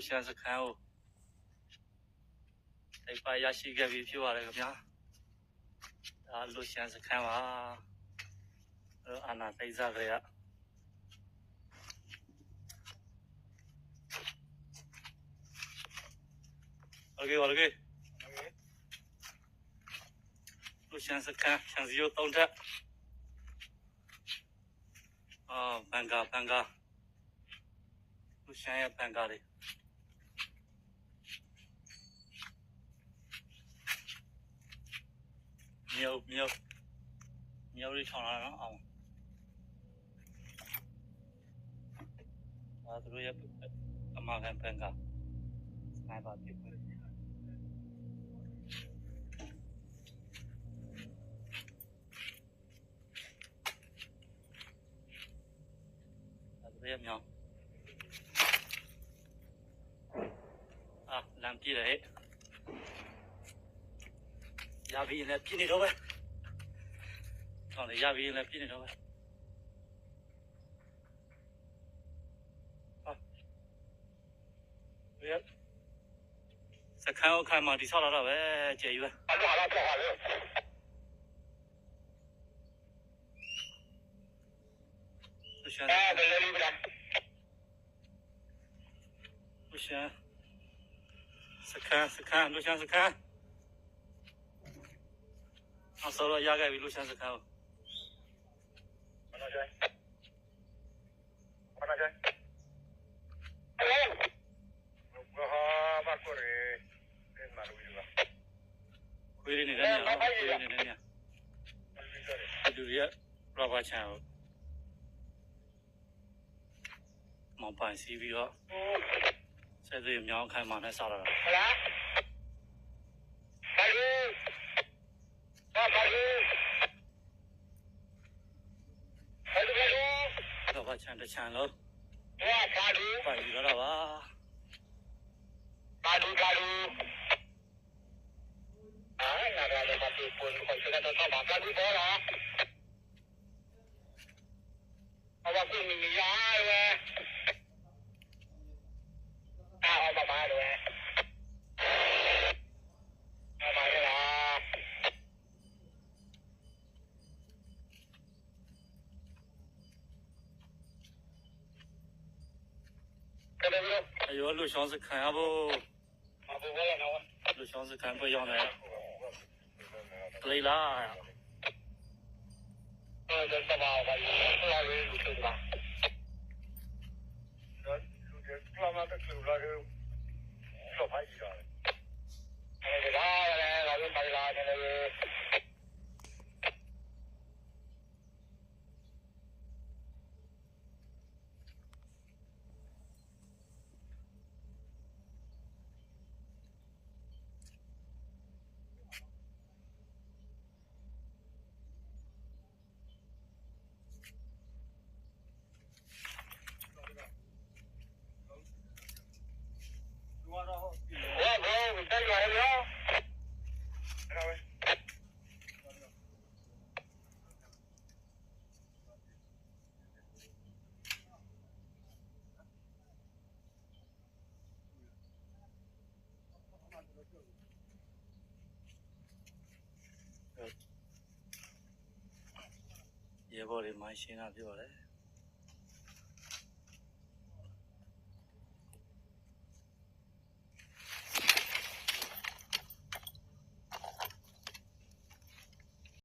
ရှမ်းစခန်းကိုသိပါရရှိခဲ့ပြီဖြစ်ပါတယ်ခင်ဗျာဒါလူရှမ်းစခန်းပါအာနာသိစားကြရโอเคလူရှမ်းစခန်းရှမ်းစီကို3ထပ်ဘန်ကာလူရှမ်းရဲ့ဘန်ကာလေးမြောက်လေးထောင်လာတော့အောင်ဒါသူတို့ရဲ့အမကန်ဘန်ကာစနိုက်ပါဖြစ်တယ်这苗蓝皮的鸦皮来皮你头呗放的鸦皮来皮你头呗再看我看嘛你上来了呗解约不行，是看，录像是看，收了压盖为录像是看哦。回来那个呢，就是也老把钱哦。忙办 CV 了，现在有苗开马来杀了。老把钱的钱了，办一个了吧？哎呦，录像是看下不？录像是看不一样的，累啦呀。野包里蛮新啊，对吧嘞？